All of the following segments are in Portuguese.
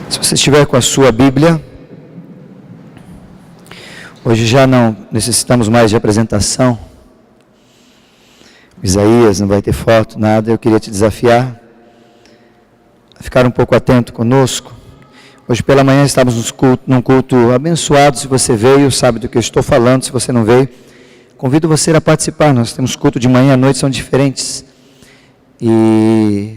Se você estiver com a sua Bíblia, hoje já não necessitamos mais de apresentação. Isaías, não vai ter foto, nada. Eu queria te desafiar a ficar um pouco atento conosco. Hoje pela manhã estávamos num culto abençoado. Se você veio, sabe do que eu estou falando. Se você não veio, convido você a participar. Nós temos culto de manhã e à noite, são diferentes. E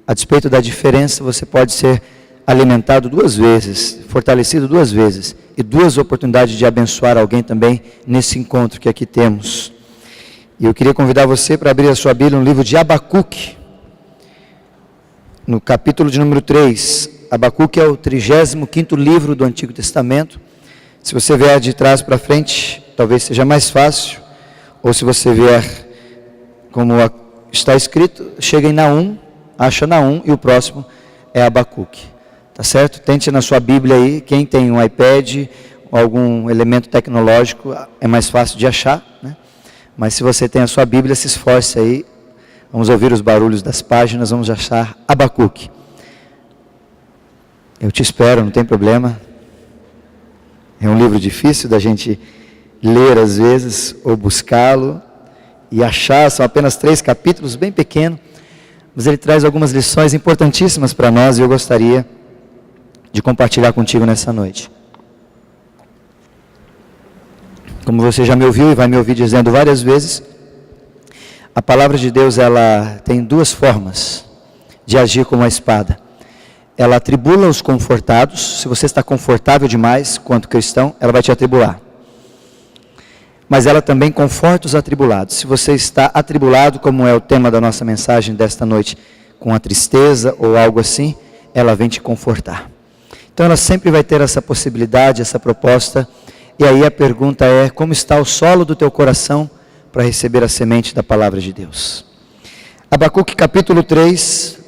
a despeito da diferença, você pode ser alimentado duas vezes, fortalecido duas vezes, e duas oportunidades de abençoar alguém também nesse encontro que aqui temos. E eu queria convidar você para abrir a sua Bíblia no livro de Abacuque, no capítulo de número 3. Abacuque é o 35º livro do Antigo Testamento. Se você vier de trás para frente, talvez seja mais fácil, ou se você vier como está escrito, chega em Naum, acha Naum, e o próximo é Abacuque. Tá certo? Tente na sua Bíblia aí, quem tem um iPad ou algum elemento tecnológico, é mais fácil de achar, né? Mas se você tem a sua Bíblia, se esforce aí, vamos ouvir os barulhos das páginas, vamos achar Abacuque. Eu te espero, não tem problema. É um livro difícil da gente ler às vezes, ou buscá-lo e achar, são apenas 3 capítulos, bem pequeno, mas ele traz algumas lições importantíssimas para nós e eu gostaria de compartilhar contigo nessa noite. Como você já me ouviu e vai me ouvir dizendo várias vezes, a palavra de Deus, ela tem duas formas de agir como a espada. Ela atribula os confortados. Se você está confortável demais quanto cristão, ela vai te atribular. Mas ela também conforta os atribulados. Se você está atribulado, como é o tema da nossa mensagem desta noite, com a tristeza ou algo assim, ela vem te confortar. Então ela sempre vai ter essa possibilidade, essa proposta. E aí a pergunta é, como está o solo do teu coração para receber a semente da palavra de Deus? Abacuque capítulo 3.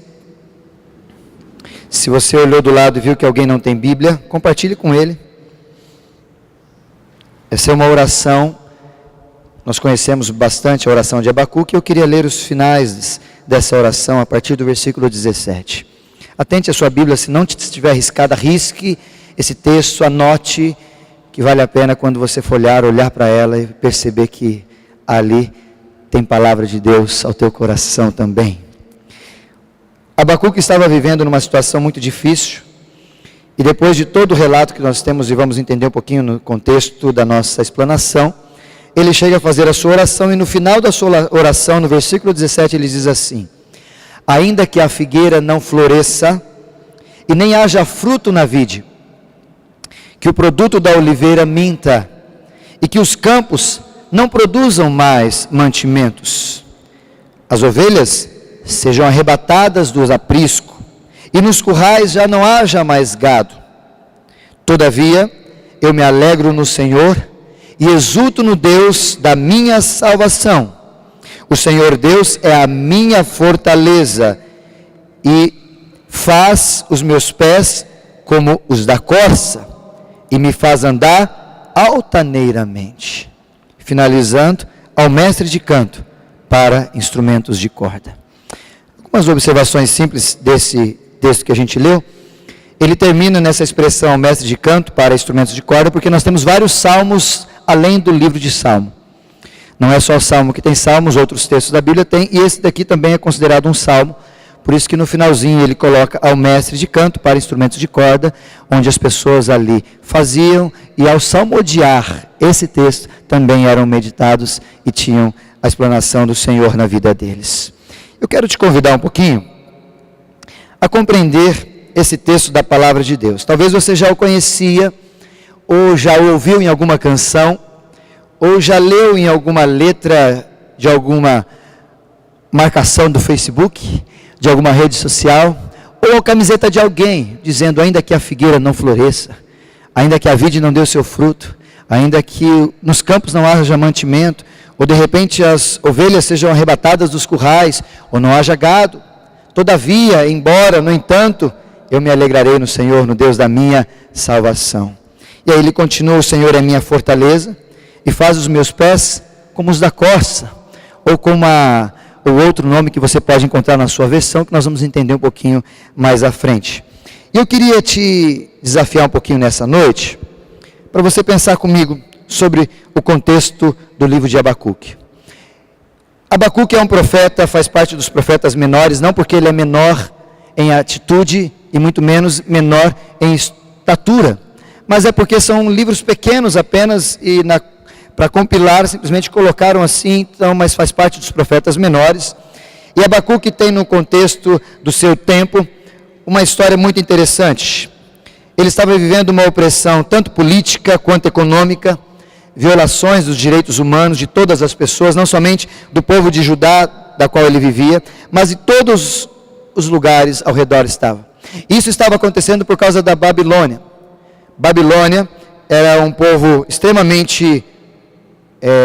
Se você olhou do lado e viu que alguém não tem Bíblia, compartilhe com ele. Essa é uma oração, nós conhecemos bastante a oração de Abacuque. Eu queria ler os finais dessa oração a partir do versículo 17. Atente a sua Bíblia, se não estiver riscada, risque esse texto, anote, que vale a pena quando você for olhar para ela e perceber que ali tem palavra de Deus ao teu coração também. Abacuque estava vivendo numa situação muito difícil, e depois de todo o relato que nós temos, e vamos entender um pouquinho no contexto da nossa explanação, ele chega a fazer a sua oração, e no final da sua oração, no versículo 17, ele diz assim: ainda que a figueira não floresça, e nem haja fruto na vide, que o produto da oliveira minta, e que os campos não produzam mais mantimentos, as ovelhas sejam arrebatadas do aprisco, e nos currais já não haja mais gado. Todavia, eu me alegro no Senhor, e exulto no Deus da minha salvação. O Senhor Deus é a minha fortaleza, e faz os meus pés como os da corça, e me faz andar altaneiramente. Finalizando, ao mestre de canto para instrumentos de corda. Algumas observações simples desse texto que a gente leu. Ele termina nessa expressão, mestre de canto para instrumentos de corda, porque nós temos vários salmos além do livro de Salmo. Não é só o salmo que tem salmos, outros textos da Bíblia tem, e esse daqui também é considerado um salmo, por isso que no finalzinho ele coloca ao mestre de canto para instrumentos de corda, onde as pessoas ali faziam, e ao salmodiar esse texto também eram meditados e tinham a explanação do Senhor na vida deles. Eu quero te convidar um pouquinho a compreender esse texto da palavra de Deus. Talvez você já o conhecia, ou já o ouviu em alguma canção, ou já leu em alguma letra de alguma marcação do Facebook, de alguma rede social, ou a camiseta de alguém, dizendo, ainda que a figueira não floresça, ainda que a vide não dê o seu fruto, ainda que nos campos não haja mantimento, ou de repente as ovelhas sejam arrebatadas dos currais, ou não haja gado. Todavia, embora, no entanto, eu me alegrarei no Senhor, no Deus da minha salvação. E aí ele continua, o Senhor é minha fortaleza, e faz os meus pés como os da corça, ou como o outro nome que você pode encontrar na sua versão, que nós vamos entender um pouquinho mais à frente. E eu queria te desafiar um pouquinho nessa noite, para você pensar comigo sobre o contexto do livro de Abacuque. Abacuque é um profeta, faz parte dos profetas menores, não porque ele é menor em atitude e muito menos menor em estatura, mas é porque são livros pequenos apenas e para compilar simplesmente colocaram assim, então, mas faz parte dos profetas menores. E Abacuque tem no contexto do seu tempo uma história muito interessante. Ele estava vivendo uma opressão tanto política quanto econômica, violações dos direitos humanos de todas as pessoas, não somente do povo de Judá, da qual ele vivia, mas de todos os lugares ao redor estava. Isso estava acontecendo por causa da Babilônia. Babilônia era um povo extremamente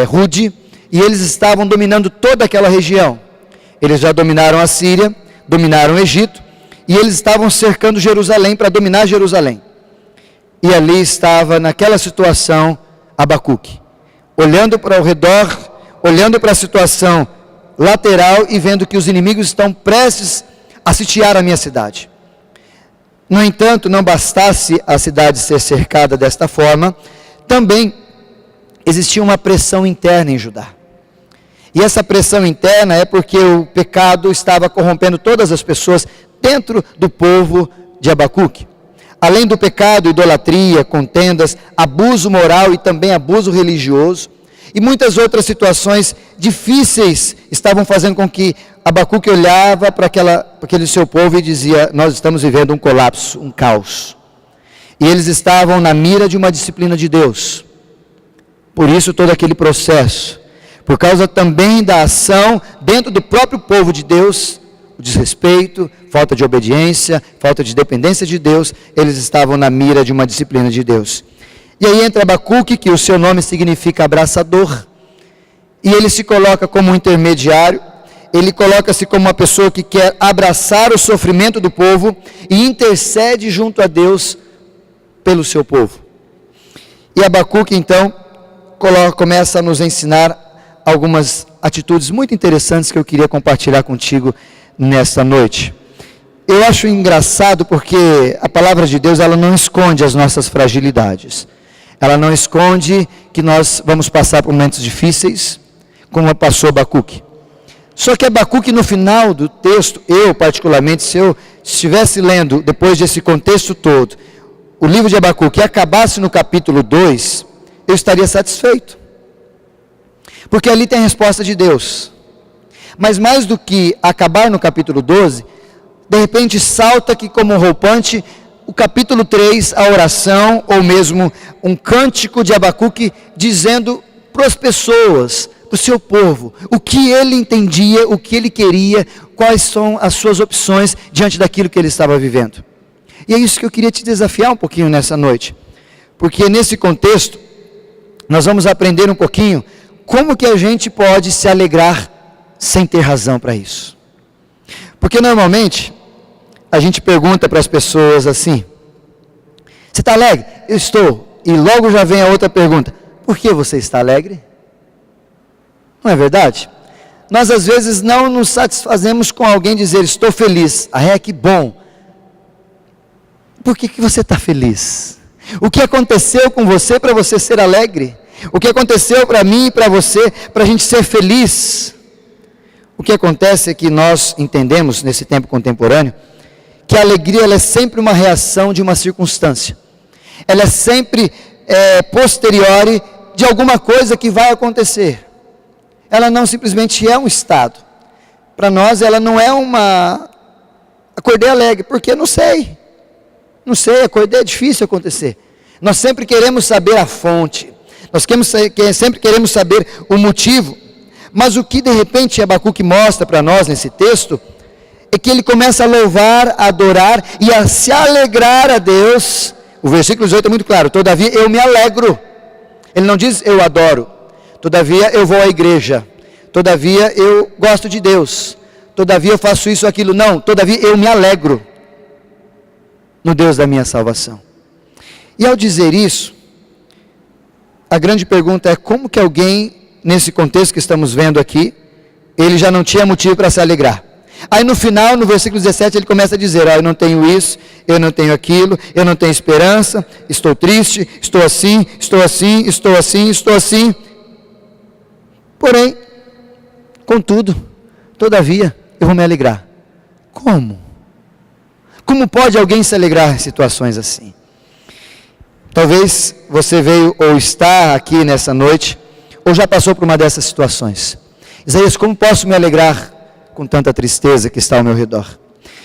rude, e eles estavam dominando toda aquela região. Eles já dominaram a Síria, dominaram o Egito, e eles estavam cercando Jerusalém para dominar Jerusalém. E ali estava, naquela situação, Abacuque, olhando para o redor, olhando para a situação lateral e vendo que os inimigos estão prestes a sitiar a minha cidade. No entanto, não bastasse a cidade ser cercada desta forma, também existia uma pressão interna em Judá. E essa pressão interna é porque o pecado estava corrompendo todas as pessoas dentro do povo de Abacuque. Além do pecado, idolatria, contendas, abuso moral e também abuso religioso, e muitas outras situações difíceis estavam fazendo com que Abacuque olhava para aquele seu povo e dizia: nós estamos vivendo um colapso, um caos. E eles estavam na mira de uma disciplina de Deus. Por isso todo aquele processo, por causa também da ação dentro do próprio povo de Deus, o desrespeito, falta de obediência, falta de dependência de Deus, eles estavam na mira de uma disciplina de Deus. E aí entra Abacuque, que o seu nome significa abraçador, e ele se coloca como um intermediário, ele coloca-se como uma pessoa que quer abraçar o sofrimento do povo e intercede junto a Deus pelo seu povo. E Abacuque então começa a nos ensinar algumas atitudes muito interessantes que eu queria compartilhar contigo nesta noite. Eu acho engraçado porque a palavra de Deus, ela não esconde as nossas fragilidades. Ela não esconde que nós vamos passar por momentos difíceis, como passou Abacuque. Só que Abacuque, no final do texto, eu particularmente, se eu estivesse lendo, depois desse contexto todo, o livro de Abacuque e acabasse no capítulo 2, eu estaria satisfeito. Porque ali tem a resposta de Deus. Mas mais do que acabar no capítulo 12, de repente salta aqui como roupante o capítulo 3, a oração, ou mesmo um cântico de Abacuque, dizendo para as pessoas, para o seu povo, o que ele entendia, o que ele queria, quais são as suas opções diante daquilo que ele estava vivendo. E é isso que eu queria te desafiar um pouquinho nessa noite, porque nesse contexto, nós vamos aprender um pouquinho como que a gente pode se alegrar sem ter razão para isso. Porque normalmente, a gente pergunta para as pessoas assim: você está alegre? Eu estou. E logo já vem a outra pergunta: por que você está alegre? Não é verdade? Nós às vezes não nos satisfazemos com alguém dizer estou feliz. Que bom. Por que você está feliz? O que aconteceu com você para você ser alegre? O que aconteceu para mim e para você para a gente ser feliz? O que acontece é que nós entendemos nesse tempo contemporâneo que a alegria, ela é sempre uma reação de uma circunstância. Ela é sempre posteriori de alguma coisa que vai acontecer. Ela não simplesmente é um estado. Para nós ela não é uma... Acordei alegre, porque não sei, acordei é difícil acontecer. Nós sempre queremos saber a fonte. Nós sempre queremos saber o motivo. Mas o que de repente Abacuque mostra para nós nesse texto é que ele começa a louvar, a adorar e a se alegrar a Deus. O versículo 18 é muito claro: todavia eu me alegro. Ele não diz eu adoro, todavia eu vou à igreja, todavia eu gosto de Deus, todavia eu faço isso ou aquilo. Não, todavia eu me alegro no Deus da minha salvação. E ao dizer isso, a grande pergunta é: como que alguém, nesse contexto que estamos vendo aqui, ele já não tinha motivo para se alegrar? Aí no final, no versículo 17, ele começa a dizer, eu não tenho isso, eu não tenho aquilo, eu não tenho esperança, estou triste, estou assim, estou assim, estou assim, estou assim. Porém, contudo, todavia, eu vou me alegrar. Como? Como pode alguém se alegrar em situações assim? Talvez você veio ou está aqui nessa noite, ou já passou por uma dessas situações. Isaías, como posso me alegrar com tanta tristeza que está ao meu redor?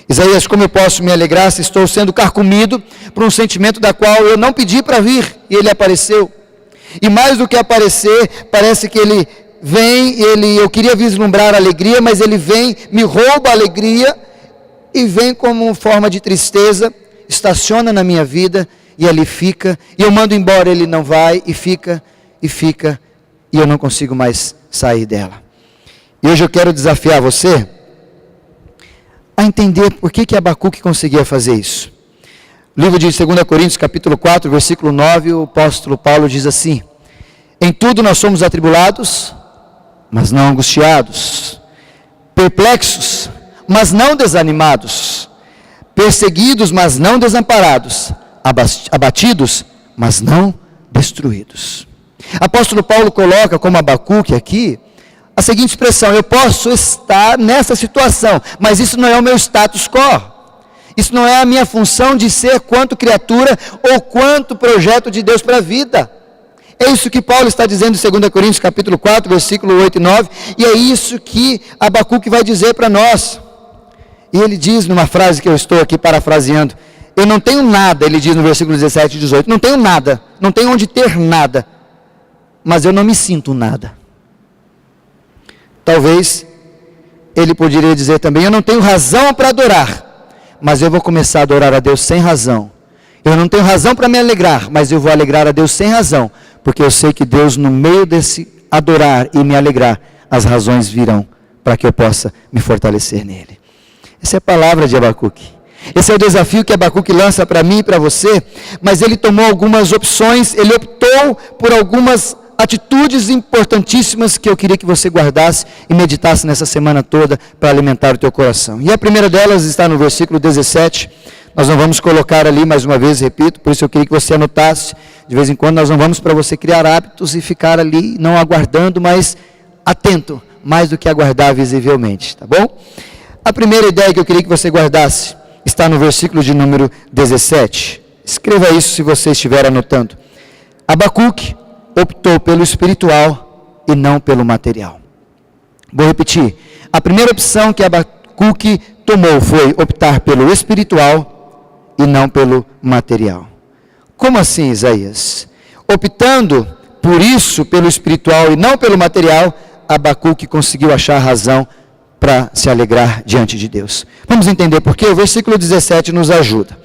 Isaías, como eu posso me alegrar se estou sendo carcomido por um sentimento da qual eu não pedi para vir e ele apareceu? E mais do que aparecer, parece que ele vem, eu queria vislumbrar a alegria, mas ele vem, me rouba a alegria e vem como forma de tristeza, estaciona na minha vida e ali fica, e eu mando embora, ele não vai, e fica, e eu não consigo mais sair dela. E hoje eu quero desafiar você a entender por que Abacuque conseguia fazer isso. No livro de 2 Coríntios, capítulo 4, versículo 9, o apóstolo Paulo diz assim: em tudo nós somos atribulados, mas não angustiados, perplexos, mas não desanimados, perseguidos, mas não desamparados, abatidos, mas não destruídos. Apóstolo Paulo coloca como Abacuque aqui a seguinte expressão: eu posso estar nessa situação, mas isso não é o meu status quo. Isso não é a minha função de ser quanto criatura ou quanto projeto de Deus para a vida. É isso que Paulo está dizendo em 2 Coríntios capítulo 4, versículo 8 e 9, e é isso que Abacuque vai dizer para nós. E ele diz numa frase que eu estou aqui parafraseando, eu não tenho nada, ele diz no versículo 17 e 18, não tenho nada, não tenho onde ter nada, mas eu não me sinto nada. Talvez ele poderia dizer também, eu não tenho razão para adorar, mas eu vou começar a adorar a Deus sem razão. Eu não tenho razão para me alegrar, mas eu vou alegrar a Deus sem razão, porque eu sei que Deus, no meio desse adorar e me alegrar, as razões virão para que eu possa me fortalecer nele. Essa é a palavra de Abacuque. Esse é o desafio que Abacuque lança para mim e para você, mas ele tomou algumas opções, ele optou por algumas atitudes importantíssimas que eu queria que você guardasse e meditasse nessa semana toda para alimentar o teu coração. E a primeira delas está no versículo 17, nós não vamos colocar ali mais uma vez, repito, por isso eu queria que você anotasse, de vez em quando nós não vamos para você criar hábitos e ficar ali não aguardando, mas atento, mais do que aguardar visivelmente, tá bom? A primeira ideia que eu queria que você guardasse está no versículo de número 17. Escreva isso se você estiver anotando. Abacuque optou pelo espiritual e não pelo material. Vou repetir. A primeira opção que Abacuque tomou foi optar pelo espiritual e não pelo material. Como assim, Isaías? Optando por isso, pelo espiritual e não pelo material, Abacuque conseguiu achar razão para se alegrar diante de Deus. Vamos entender por quê? O versículo 17 nos ajuda.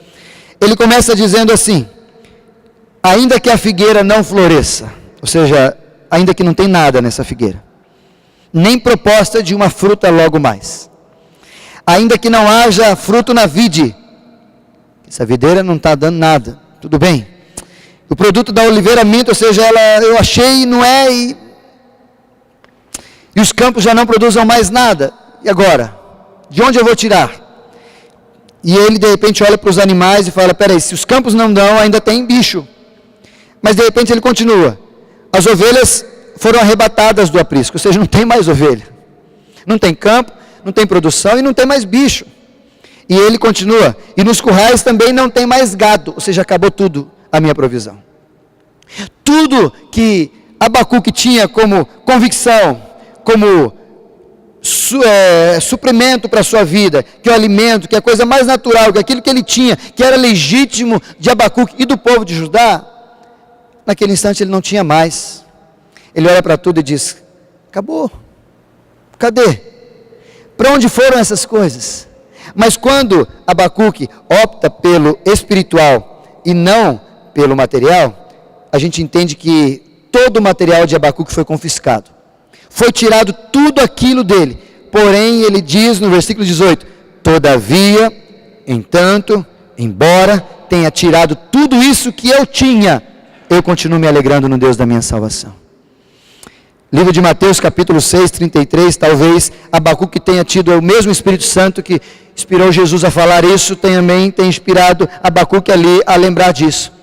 Ele começa dizendo assim: ainda que a figueira não floresça, ou seja, ainda que não tem nada nessa figueira, nem proposta de uma fruta logo mais, ainda que não haja fruto na vide, essa videira não está dando nada, tudo bem, o produto da oliveira minta, ou seja, eu achei e não é, e os campos já não produzam mais nada, e agora? De onde eu vou tirar? E ele de repente olha para os animais e fala, peraí, se os campos não dão, ainda tem bicho. Mas de repente ele continua, as ovelhas foram arrebatadas do aprisco, ou seja, não tem mais ovelha, não tem campo, não tem produção e não tem mais bicho. E ele continua, e nos currais também não tem mais gado, ou seja, acabou tudo a minha provisão. Tudo que Abacuque tinha como convicção, como suprimento para a sua vida, que é o alimento, que é a coisa mais natural, que é aquilo que ele tinha, que era legítimo de Abacuque e do povo de Judá, naquele instante ele não tinha mais. Ele olha para tudo e diz, acabou, cadê? Para onde foram essas coisas? Mas quando Abacuque opta pelo espiritual e não pelo material, a gente entende que todo o material de Abacuque foi confiscado. Foi tirado tudo aquilo dele. Porém, ele diz no versículo 18, todavia, entanto, embora tenha tirado tudo isso que eu tinha, eu continuo me alegrando no Deus da minha salvação. Livro de Mateus, capítulo 6, 33, talvez Abacuque tenha tido o mesmo Espírito Santo que inspirou Jesus a falar isso, também tem inspirado Abacuque ali a lembrar disso.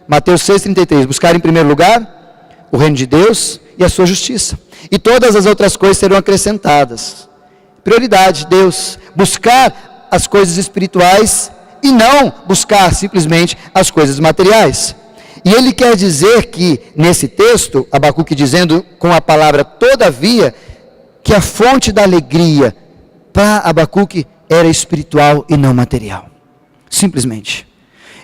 Mateus 6, 33, buscar em primeiro lugar o reino de Deus e a sua justiça, e todas as outras coisas serão acrescentadas. Prioridade, Deus, buscar as coisas espirituais e não buscar simplesmente as coisas materiais. E ele quer dizer que, nesse texto, Abacuque dizendo com a palavra todavia, que a fonte da alegria para Abacuque era espiritual e não material. Simplesmente.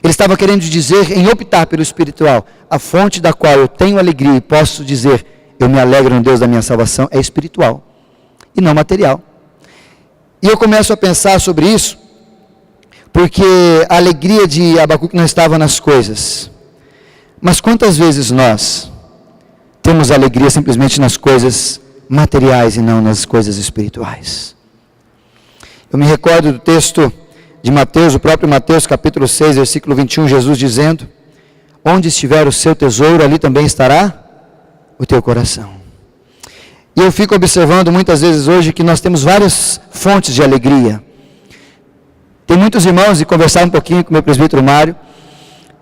Ele estava querendo dizer, em optar pelo espiritual, a fonte da qual eu tenho alegria e posso dizer, eu me alegro no Deus da minha salvação, é espiritual e não material. E eu começo a pensar sobre isso, porque a alegria de Abacuque não estava nas coisas. Mas quantas vezes nós temos alegria simplesmente nas coisas materiais e não nas coisas espirituais? Eu me recordo do texto de Mateus, o próprio Mateus, capítulo 6, versículo 21, Jesus dizendo, onde estiver o seu tesouro, ali também estará o teu coração. E eu fico observando muitas vezes hoje que nós temos várias fontes de alegria. Tem muitos irmãos, e conversar um pouquinho com o meu presbítero Mário,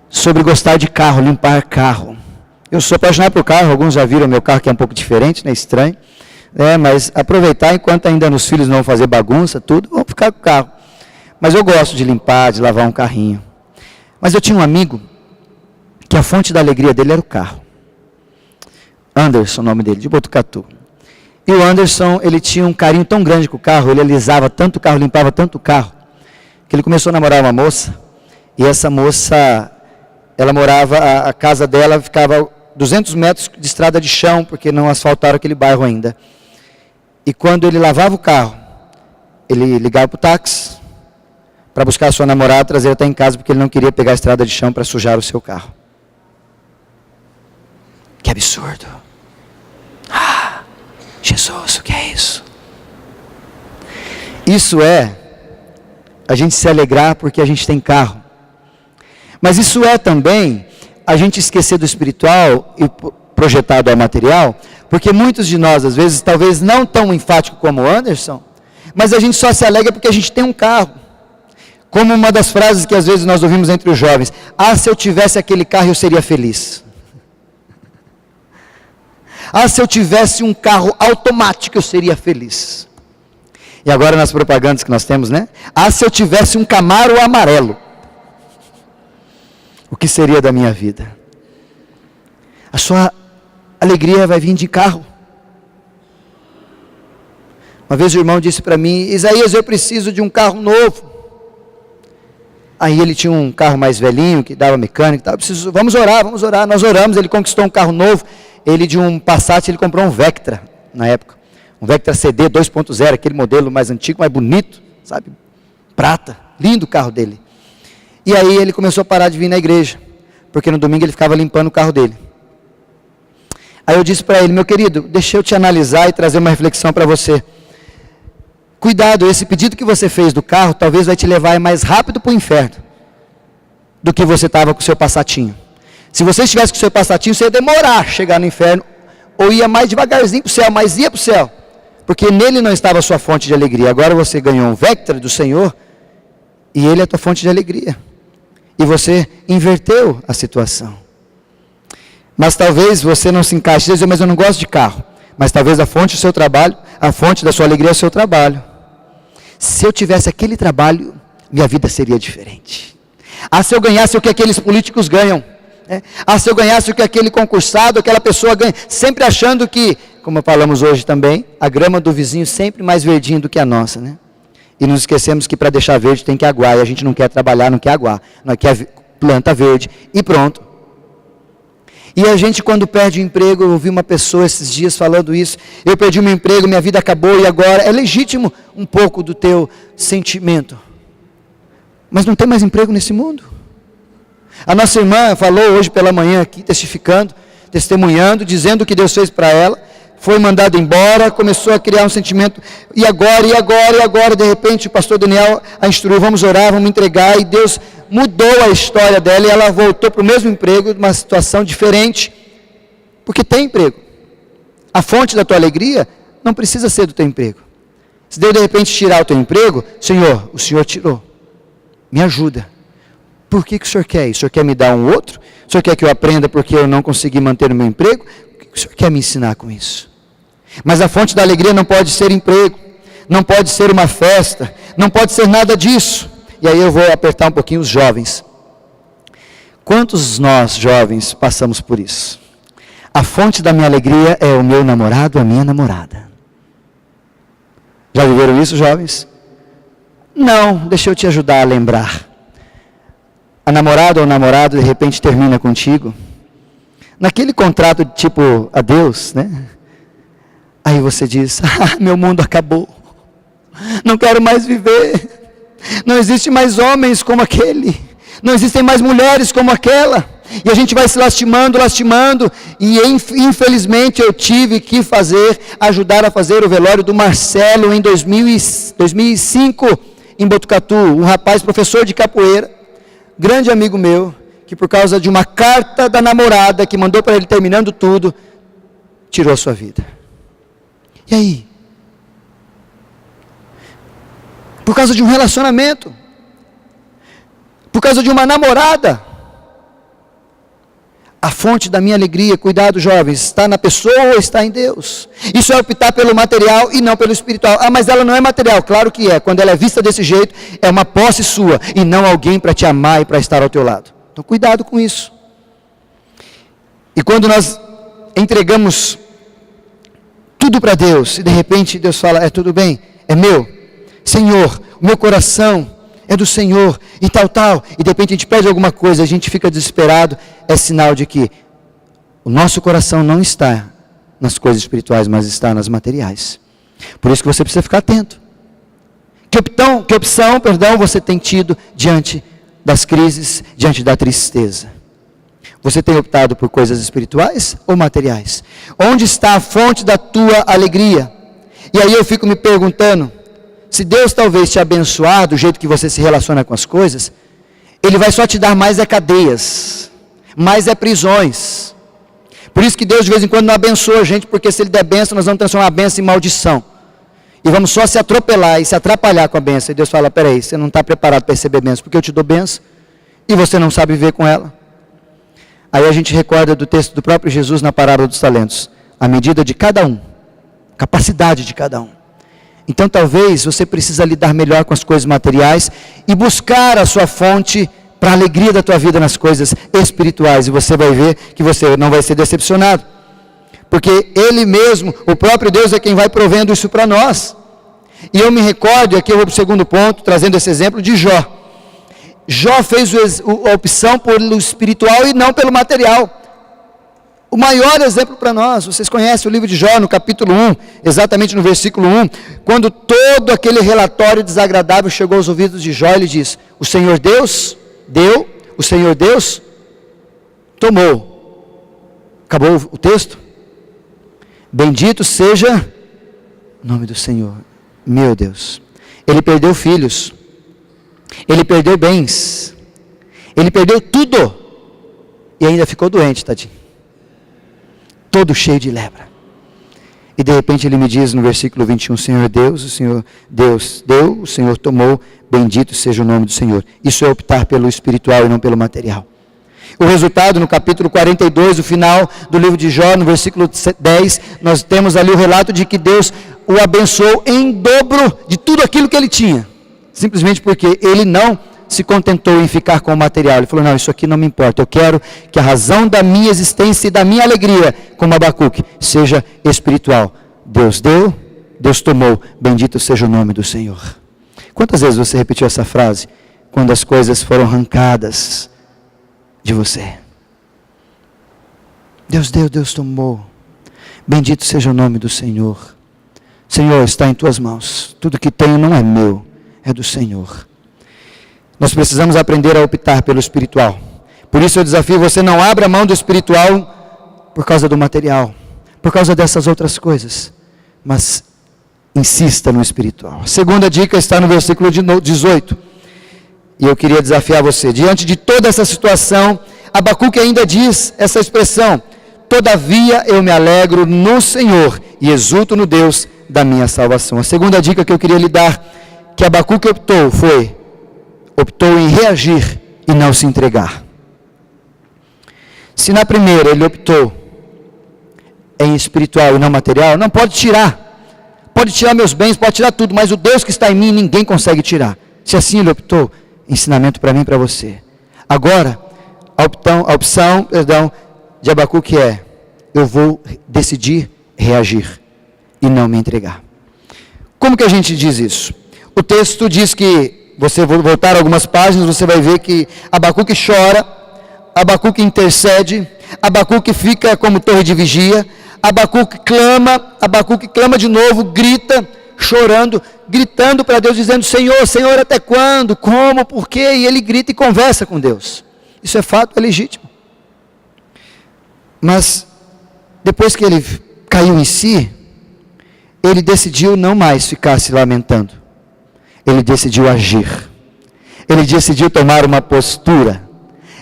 sobre gostar de carro, limpar carro. Eu sou apaixonado por carro, alguns já viram meu carro que é um pouco diferente, né, estranho, mas aproveitar enquanto ainda nos filhos não vão fazer bagunça, tudo, vamos ficar com o carro. Mas eu gosto de limpar, de lavar um carrinho. Mas eu tinha um amigo, que a fonte da alegria dele era o carro. Anderson, o nome dele, de Botucatu. E o Anderson, ele tinha um carinho tão grande com o carro, ele alisava tanto o carro, limpava tanto o carro, que ele começou a namorar uma moça, e essa moça, ela morava, a casa dela ficava 200 metros de estrada de chão, porque não asfaltaram aquele bairro ainda. E quando ele lavava o carro, ele ligava para o táxi, para buscar a sua namorada, trazer até em casa, porque ele não queria pegar a estrada de chão para sujar o seu carro. Que absurdo. Ah, Jesus, o que é isso? Isso é a gente se alegrar porque a gente tem carro. Mas isso é também a gente esquecer do espiritual e projetado ao material, porque muitos de nós, às vezes, talvez não tão enfático como o Anderson, mas a gente só se alegra porque a gente tem um carro. Como uma das frases que às vezes nós ouvimos entre os jovens, se eu tivesse aquele carro eu seria feliz. Se eu tivesse um carro automático eu seria feliz. E agora nas propagandas que nós temos, né? Se eu tivesse um Camaro amarelo, o que seria da minha vida? A sua alegria vai vir de carro. Uma vez o irmão disse para mim, Isaías, eu preciso de um carro novo. Aí ele tinha um carro mais velhinho, que dava mecânica e tal, vamos orar, nós oramos, ele conquistou um carro novo, ele de um Passat, ele comprou um Vectra, na época, um Vectra CD 2.0, aquele modelo mais antigo, mais bonito, sabe, prata, lindo o carro dele. E aí ele começou a parar de vir na igreja, porque no domingo ele ficava limpando o carro dele. Aí eu disse para ele, meu querido, deixa eu te analisar e trazer uma reflexão para você. Cuidado, esse pedido que você fez do carro, talvez vai te levar mais rápido para o inferno, do que você estava com o seu Passatinho. Se você estivesse com o seu Passatinho, você ia demorar a chegar no inferno, ou ia mais devagarzinho para o céu, mas ia para o céu, porque nele não estava a sua fonte de alegria. Agora você ganhou um Vectra do Senhor, e ele é a tua fonte de alegria. E você inverteu a situação. Mas talvez você não se encaixe, dizer, mas eu não gosto de carro. Mas talvez a fonte do seu trabalho, a fonte da sua alegria é o seu trabalho. Se eu tivesse aquele trabalho, minha vida seria diferente. Se eu ganhasse o que aqueles políticos ganham. Se eu ganhasse o que aquele concursado, aquela pessoa ganha. Sempre achando que, como falamos hoje também, a grama do vizinho sempre mais verdinha do que a nossa, né? E nos esquecemos que para deixar verde tem que aguar, e a gente não quer trabalhar, não quer aguar, não quer planta verde, e pronto. E a gente quando perde o emprego, eu ouvi uma pessoa esses dias falando isso, eu perdi o meu emprego, minha vida acabou, e agora, é legítimo um pouco do teu sentimento, mas não tem mais emprego nesse mundo. A nossa irmã falou hoje pela manhã aqui, testificando, testemunhando, dizendo o que Deus fez para ela, foi mandado embora, começou a criar um sentimento, e agora, de repente o pastor Daniel a instruiu, vamos orar, vamos entregar, e Deus mudou a história dela, e ela voltou para o mesmo emprego, uma situação diferente, porque tem emprego. A fonte da tua alegria não precisa ser do teu emprego. Se Deus de repente tirar o teu emprego, Senhor, o Senhor tirou. Me ajuda. Por que o Senhor quer? O Senhor quer me dar um outro? O Senhor quer que eu aprenda porque eu não consegui manter o meu emprego? O que o Senhor quer me ensinar com isso? Mas a fonte da alegria não pode ser emprego, não pode ser uma festa, não pode ser nada disso. E aí eu vou apertar um pouquinho os jovens. Quantos nós, jovens, passamos por isso? A fonte da minha alegria é o meu namorado, a minha namorada. Já viveram isso, jovens? Não, deixa eu te ajudar a lembrar. A namorada ou o namorado de repente termina contigo. Naquele contrato de tipo adeus, né? Aí você diz, meu mundo acabou. Não quero mais viver. Não existe mais homens como aquele. Não existem mais mulheres como aquela. E a gente vai se lastimando. E infelizmente eu tive que ajudar a fazer o velório do Marcelo em 2005, em Botucatu. Um rapaz, professor de capoeira, grande amigo meu, que por causa de uma carta da namorada, que mandou para ele terminando tudo, tirou a sua vida. E aí? Por causa de um relacionamento, por causa de uma namorada. A fonte da minha alegria, cuidado jovens, está na pessoa ou está em Deus? Isso é optar pelo material e não pelo espiritual. Mas ela não é material, claro que é. Quando ela é vista desse jeito, é uma posse sua e não alguém para te amar e para estar ao teu lado. Então cuidado com isso. E quando nós entregamos tudo para Deus, e de repente Deus fala, tudo bem, é meu, Senhor, o meu coração é do Senhor, e tal, e de repente a gente pede alguma coisa, a gente fica desesperado, é sinal de que o nosso coração não está nas coisas espirituais, mas está nas materiais. Por isso que você precisa ficar atento. Que opção você tem tido diante das crises, diante da tristeza? Você tem optado por coisas espirituais ou materiais? Onde está a fonte da tua alegria? E aí eu fico me perguntando, se Deus talvez te abençoar do jeito que você se relaciona com as coisas, Ele vai só te dar mais cadeias, mais prisões. Por isso que Deus de vez em quando não abençoa a gente, porque se Ele der bênção, nós vamos transformar a bênção em maldição. E vamos só se atropelar e se atrapalhar com a bênção. E Deus fala, peraí, você não está preparado para receber bênção, porque eu te dou bênção, e você não sabe viver com ela. Aí a gente recorda do texto do próprio Jesus na parábola dos talentos. A medida de cada um, capacidade de cada um. Então talvez você precisa lidar melhor com as coisas materiais e buscar a sua fonte para a alegria da tua vida nas coisas espirituais. E você vai ver que você não vai ser decepcionado. Porque Ele mesmo, o próprio Deus é quem vai provendo isso para nós. E eu me recordo, e aqui eu vou para o segundo ponto, trazendo esse exemplo de Jó. Jó fez a opção pelo espiritual e não pelo material. O maior exemplo para nós, vocês conhecem o livro de Jó no capítulo 1, exatamente no versículo 1, quando todo aquele relatório desagradável chegou aos ouvidos de Jó, ele diz, o Senhor Deus deu, o Senhor Deus tomou. Acabou o texto? Bendito seja o nome do Senhor, meu Deus. Ele perdeu filhos, ele perdeu bens, ele perdeu tudo, e ainda ficou doente, tadinho. Todo cheio de lepra. E de repente ele me diz no versículo 21, Senhor Deus, o Senhor Deus deu, o Senhor tomou, bendito seja o nome do Senhor. Isso é optar pelo espiritual e não pelo material. O resultado no capítulo 42, o final do livro de Jó, no versículo 10, nós temos ali o relato de que Deus o abençoou em dobro de tudo aquilo que ele tinha. Simplesmente porque ele não se contentou em ficar com o material. Ele falou, não, isso aqui não me importa. Eu quero que a razão da minha existência e da minha alegria, como Abacuque, seja espiritual. Deus deu, Deus tomou. Bendito seja o nome do Senhor. Quantas vezes você repetiu essa frase? Quando as coisas foram arrancadas de você. Deus deu, Deus tomou. Bendito seja o nome do Senhor. Senhor, está em tuas mãos. Tudo que tenho não é meu, é do Senhor. Nós precisamos aprender a optar pelo espiritual. Por isso eu desafio você, não abra mão do espiritual por causa do material, por causa dessas outras coisas, mas insista no espiritual. A segunda dica está no versículo 18. E eu queria desafiar você, diante de toda essa situação, Abacuque ainda diz essa expressão, Todavia eu me alegro no Senhor e exulto no Deus da minha salvação. A segunda dica que eu queria lhe dar, que Abacuque optou em reagir e não se entregar. Se na primeira ele optou em espiritual e não material, não pode tirar. Pode tirar meus bens, pode tirar tudo, mas o Deus que está em mim ninguém consegue tirar. Se assim ele optou, ensinamento para mim e para você. Agora, a opção de Abacuque é: eu vou decidir reagir e não me entregar. Como que a gente diz isso? O texto diz que, você voltar algumas páginas, você vai ver que Abacuque chora, Abacuque intercede, Abacuque fica como torre de vigia, Abacuque clama de novo, grita, chorando, gritando para Deus, dizendo: Senhor, Senhor, até quando? Como? Por quê? E ele grita e conversa com Deus. Isso é fato, é legítimo. Mas, depois que ele caiu em si, ele decidiu não mais ficar se lamentando. Ele decidiu agir. Ele decidiu tomar uma postura.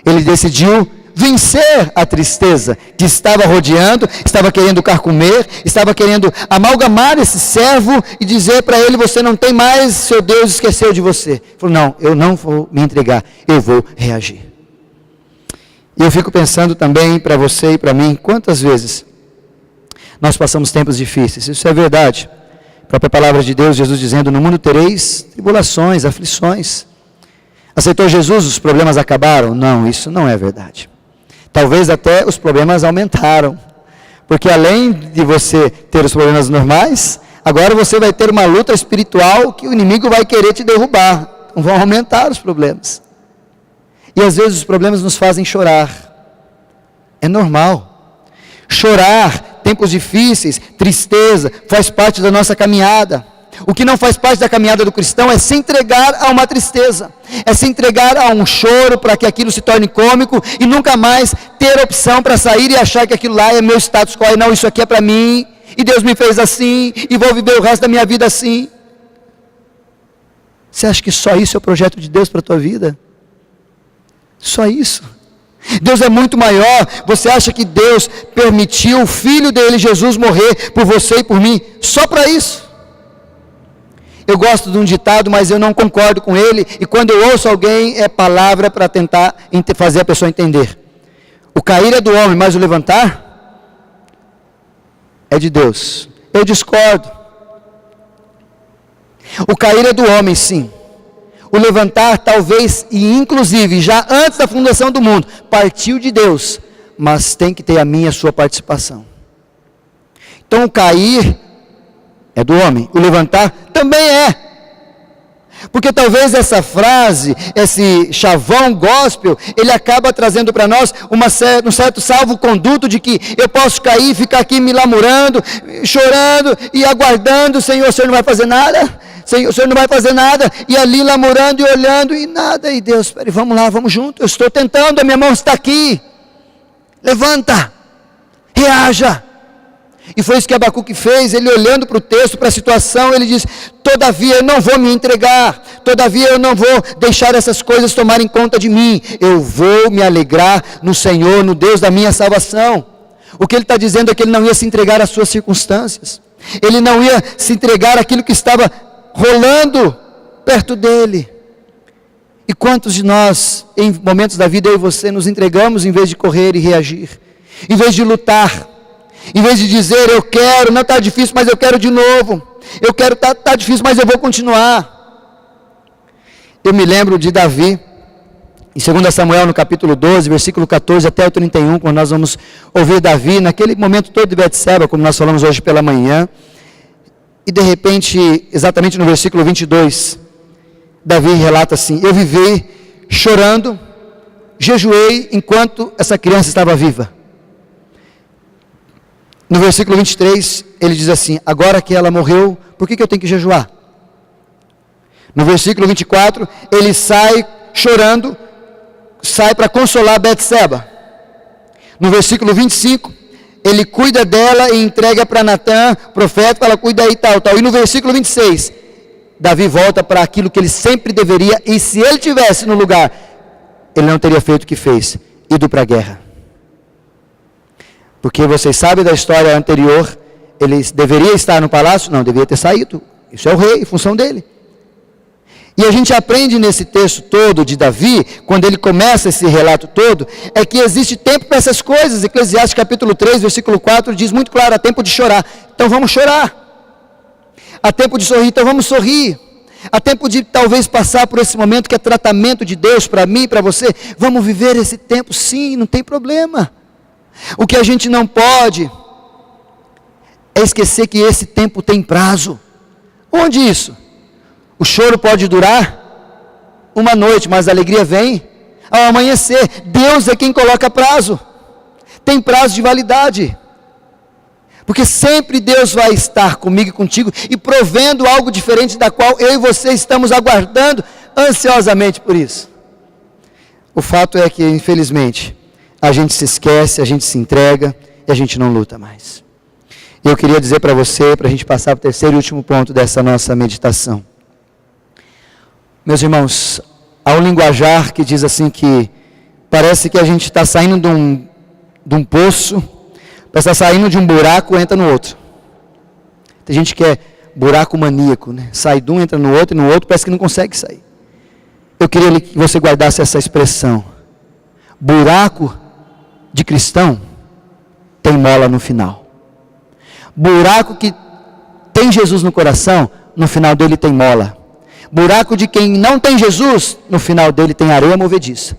Ele decidiu vencer a tristeza que estava rodeando, estava querendo carcomer, estava querendo amalgamar esse servo e dizer para ele: você não tem mais, seu Deus esqueceu de você. Ele falou: não, eu não vou me entregar, eu vou reagir. E eu fico pensando também para você e para mim, quantas vezes nós passamos tempos difíceis. Isso é verdade. A própria palavra de Deus, Jesus dizendo: no mundo tereis tribulações, aflições. Aceitou Jesus, os problemas acabaram? Não, isso não é verdade. Talvez até os problemas aumentaram. Porque além de você ter os problemas normais, agora você vai ter uma luta espiritual que o inimigo vai querer te derrubar. Então vão aumentar os problemas. E às vezes os problemas nos fazem chorar. É normal. Chorar, tempos difíceis, tristeza, faz parte da nossa caminhada. O que não faz parte da caminhada do cristão é se entregar a uma tristeza, é se entregar a um choro para que aquilo se torne cômico e nunca mais ter opção para sair e achar que aquilo lá é meu status quo, e não, isso aqui é para mim, e Deus me fez assim, e vou viver o resto da minha vida assim. Você acha que só isso é o projeto de Deus para a tua vida? Só isso? Deus é muito maior. Você acha que Deus permitiu o Filho dele, Jesus, morrer por você e por mim só para isso? Eu gosto de um ditado, mas eu não concordo com ele, e quando eu ouço alguém, é palavra para tentar fazer a pessoa entender. O cair é do homem, mas o levantar é de Deus. Eu discordo. O cair é do homem, sim. O levantar, talvez, e inclusive, já antes da fundação do mundo, partiu de Deus, mas tem que ter a minha e a sua participação. Então o cair é do homem, o levantar também é. Porque talvez essa frase, esse chavão gospel, ele acaba trazendo para nós um certo salvo-conduto de que eu posso cair, ficar aqui me lamurando, chorando e aguardando: Senhor, o Senhor não vai fazer nada? Senhor, o Senhor não vai fazer nada? E ali lamurando e olhando e nada. E Deus, peraí, vamos lá, vamos junto. Eu estou tentando, a minha mão está aqui. Levanta, reaja. E foi isso que Abacuque fez. Ele olhando para o texto, para a situação, ele diz: todavia eu não vou me entregar, todavia eu não vou deixar essas coisas tomarem conta de mim, eu vou me alegrar no Senhor, no Deus da minha salvação. O que ele está dizendo é que ele não ia se entregar às suas circunstâncias, ele não ia se entregar àquilo que estava rolando perto dele. E quantos de nós, em momentos da vida, eu e você, nos entregamos em vez de correr e reagir, em vez de lutar, em vez de dizer: eu quero, não está difícil, mas eu quero de novo, eu quero, está difícil, mas eu vou continuar. Eu me lembro de Davi, em 2 Samuel, no capítulo 12, versículo 14 até o 31, quando nós vamos ouvir Davi, naquele momento todo de Betseba, como nós falamos hoje pela manhã, e de repente, exatamente no versículo 22, Davi relata assim: eu vivi chorando, jejuei enquanto essa criança estava viva. No versículo 23, ele diz assim: agora que ela morreu, por que eu tenho que jejuar? No versículo 24, ele sai chorando, sai para consolar Betseba. No versículo 25, ele cuida dela e entrega para Natã, profeta, ela cuida e tal. E no versículo 26, Davi volta para aquilo que ele sempre deveria, e se ele tivesse no lugar, ele não teria feito o que fez, ido para a guerra. Porque vocês sabem da história anterior, ele deveria estar no palácio? Não, deveria ter saído. Isso é o rei, função dele. E a gente aprende nesse texto todo de Davi, quando ele começa esse relato todo, é que existe tempo para essas coisas. Eclesiastes capítulo 3, versículo 4, diz muito claro, há tempo de chorar, então vamos chorar. Há tempo de sorrir, então vamos sorrir. Há tempo de talvez passar por esse momento que é tratamento de Deus para mim e para você. Vamos viver esse tempo, sim, não tem problema. O que a gente não pode é esquecer que esse tempo tem prazo. Onde isso? O choro pode durar uma noite, mas a alegria vem ao amanhecer. Deus é quem coloca prazo. Tem prazo de validade. Porque sempre Deus vai estar comigo e contigo e provendo algo diferente da qual eu e você estamos aguardando ansiosamente por isso. O fato é que, infelizmente, a gente se esquece, a gente se entrega e a gente não luta mais. E eu queria dizer para você, para a gente passar para o terceiro e último ponto dessa nossa meditação. Meus irmãos, há um linguajar que diz assim que parece que a gente está saindo de um poço, está saindo de um buraco, entra no outro. Tem gente que é buraco maníaco, né? Sai de um, entra no outro, e no outro parece que não consegue sair. Eu queria que você guardasse essa expressão. Buraco de cristão tem mola no final. Buraco que tem Jesus no coração, no final dele tem mola. Buraco de quem não tem Jesus, no final dele tem areia movediça.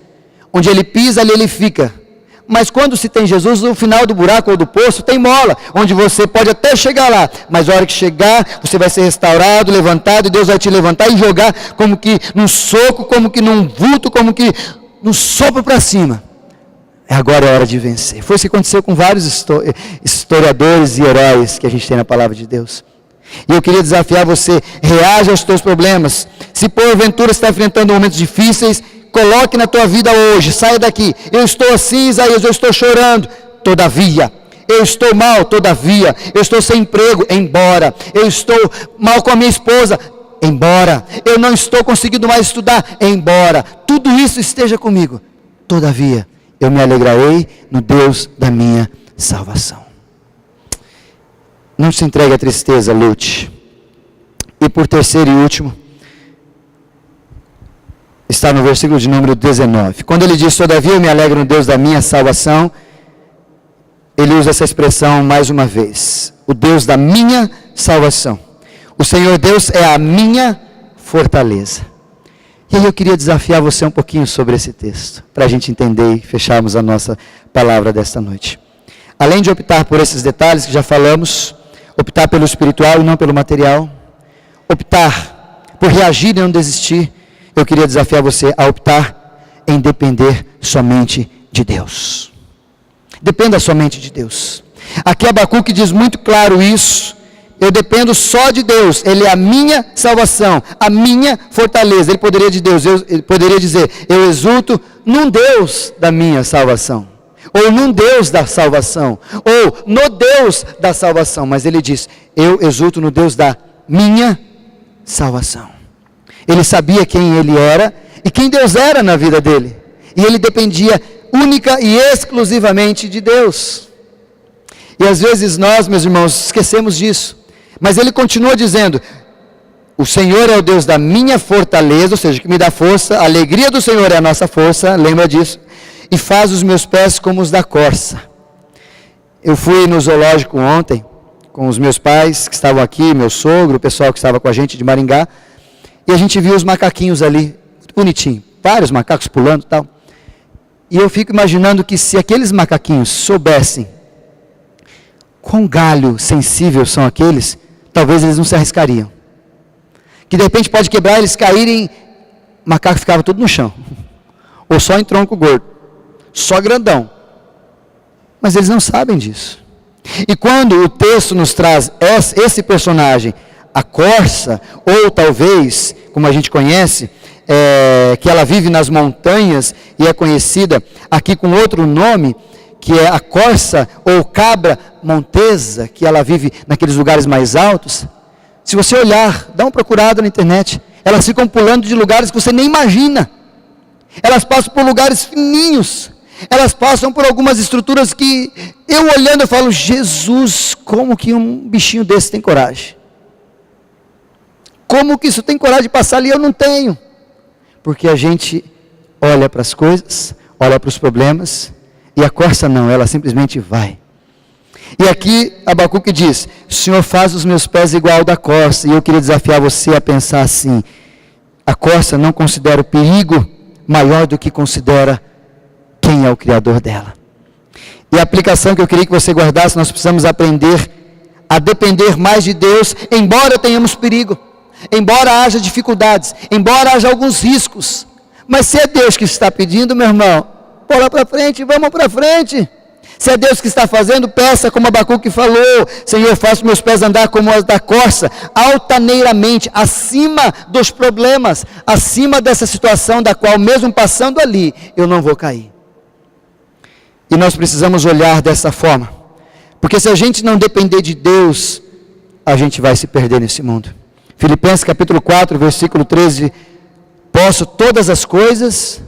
Onde ele pisa, ali ele fica. Mas quando se tem Jesus, no final do buraco ou do poço tem mola, onde você pode até chegar lá, mas a hora que chegar, você vai ser restaurado, levantado, e Deus vai te levantar e jogar como que num soco, como que num vulto, como que num sopro para cima. Agora é hora de vencer. Foi isso que aconteceu com vários historiadores e heróis que a gente tem na palavra de Deus. E eu queria desafiar você, reaja aos teus problemas. Se porventura você está enfrentando momentos difíceis, coloque na tua vida hoje, saia daqui. Eu estou assim, Isaías, eu estou chorando. Todavia, eu estou mal, todavia, eu estou sem emprego, embora. Eu estou mal com a minha esposa, embora. Eu não estou conseguindo mais estudar, embora. Tudo isso esteja comigo. Todavia, eu me alegrarei no Deus da minha salvação. Não se entregue à tristeza, lute. E por terceiro e último, está no versículo de número 19. Quando ele diz, todavia eu me alegro no Deus da minha salvação, ele usa essa expressão mais uma vez. O Deus da minha salvação. O Senhor Deus é a minha fortaleza. E aí eu queria desafiar você um pouquinho sobre esse texto, para a gente entender e fecharmos a nossa palavra desta noite. Além de optar por esses detalhes que já falamos, optar pelo espiritual e não pelo material, optar por reagir e não desistir, eu queria desafiar você a optar em depender somente de Deus. Dependa somente de Deus. Aqui Abacuque diz muito claro isso. Eu dependo só de Deus. Ele é a minha salvação, a minha fortaleza. Ele poderia dizer, eu exulto num Deus da minha salvação. Ou num Deus da salvação. Ou no Deus da salvação. Mas ele diz, eu exulto no Deus da minha salvação. Ele sabia quem ele era e quem Deus era na vida dele. E ele dependia única e exclusivamente de Deus. E às vezes nós, meus irmãos, esquecemos disso. Mas ele continua dizendo, o Senhor é o Deus da minha fortaleza, ou seja, que me dá força, a alegria do Senhor é a nossa força, lembra disso? E faz os meus pés como os da corça. Eu fui no zoológico ontem, com os meus pais que estavam aqui, meu sogro, o pessoal que estava com a gente de Maringá, e a gente viu os macaquinhos ali, bonitinho, vários macacos pulando e tal. E eu fico imaginando que se aqueles macaquinhos soubessem quão galho sensível são aqueles, talvez eles não se arriscariam. Que de repente pode quebrar, eles caírem, o macaco ficava tudo no chão. Ou só em tronco gordo, só grandão. Mas eles não sabem disso. E quando o texto nos traz esse personagem, a corça, ou talvez, como a gente conhece, que ela vive nas montanhas e é conhecida aqui com outro nome, que é a corça ou cabra montesa, que ela vive naqueles lugares mais altos. Se você olhar, dá uma procurada na internet, elas ficam pulando de lugares que você nem imagina. Elas passam por lugares fininhos, elas elas passam por algumas estruturas que eu olhando eu falo, Jesus, como que um bichinho desse tem coragem? Como que isso tem coragem de passar ali? Eu não tenho. Porque a gente olha para as coisas, olha para os problemas, e a corça não, ela simplesmente vai. E aqui Abacuque diz, o Senhor faz os meus pés igual ao da corça, e eu queria desafiar você a pensar assim, a corça não considera o perigo maior do que considera quem é o Criador dela. E a aplicação que eu queria que você guardasse, nós precisamos aprender a depender mais de Deus, embora tenhamos perigo, embora haja dificuldades, embora haja alguns riscos, mas se é Deus que está pedindo, meu irmão, bola para frente, vamos para frente. Se é Deus que está fazendo, peça como Abacuque falou, Senhor, faça meus pés andar como as da corça, altaneiramente, acima dos problemas, acima dessa situação da qual, mesmo passando ali, eu não vou cair. E nós precisamos olhar dessa forma, porque se a gente não depender de Deus, a gente vai se perder nesse mundo. Filipenses capítulo 4, versículo 13, posso todas as coisas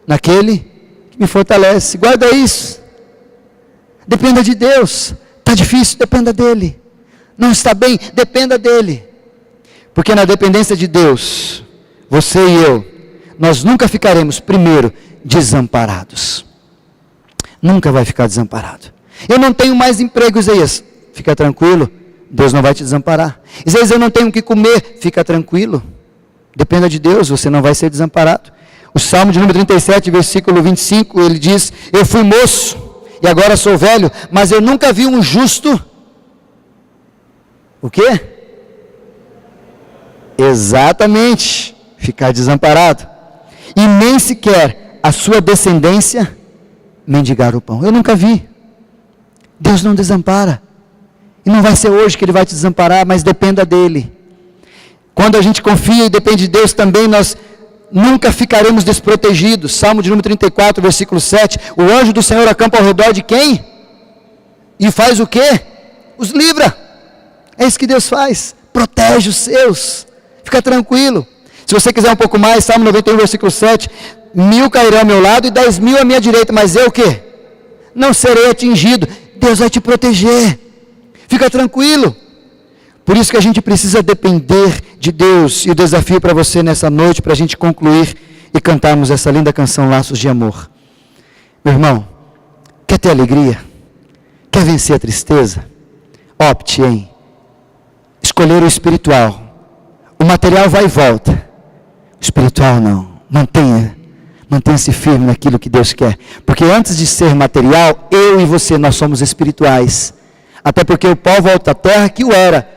naquele que me fortalece. Guarda isso. Dependa de Deus. Está difícil? Dependa dEle. Não está bem? Dependa dEle. Porque na dependência de Deus, você e eu, nós nunca ficaremos, primeiro, desamparados. Nunca vai ficar desamparado. Eu não tenho mais emprego, Isaías. Fica tranquilo, Deus não vai te desamparar. Isaías, eu não tenho o que comer. Fica tranquilo. Dependa de Deus, você não vai ser desamparado. O Salmo de número 37, versículo 25, ele diz, eu fui moço, e agora sou velho, mas eu nunca vi um justo, o quê? Exatamente, ficar desamparado, e nem sequer a sua descendência mendigar o pão. Eu nunca vi. Deus não desampara, e não vai ser hoje que Ele vai te desamparar, mas dependa dEle. Quando a gente confia e depende de Deus também, nós nunca ficaremos desprotegidos. Salmo de número 34, versículo 7. O anjo do Senhor acampa ao redor de quem? E faz o quê? Os livra. É isso que Deus faz. Protege os seus. Fica tranquilo. Se você quiser um pouco mais, Salmo 91, versículo 7. 1000 cairão ao meu lado e 10.000 à minha direita. Mas eu o quê? Não serei atingido. Deus vai te proteger. Fica tranquilo. Por isso que a gente precisa depender de Deus. E o desafio para você nessa noite, para a gente concluir e cantarmos essa linda canção, Laços de Amor. Meu irmão, quer ter alegria? Quer vencer a tristeza? Opte em escolher o espiritual. O material vai e volta. O espiritual não. Mantenha-se firme naquilo que Deus quer. Porque antes de ser material, eu e você, nós somos espirituais. Até porque o pó volta à terra que o era.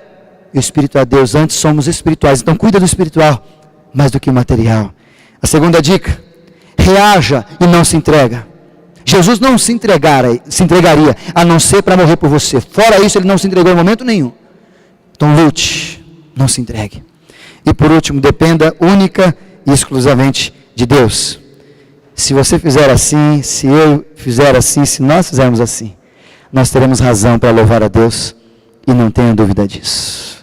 E o Espírito é Deus, antes somos espirituais. Então cuida do espiritual, mais do que o material. A segunda dica, reaja e não se entrega. Jesus não se entregaria, a não ser para morrer por você. Fora isso, Ele não se entregou em momento nenhum. Então lute, não se entregue. E por último, dependa única e exclusivamente de Deus. Se você fizer assim, se eu fizer assim, se nós fizermos assim, nós teremos razão para louvar a Deus, e não tenha dúvida disso.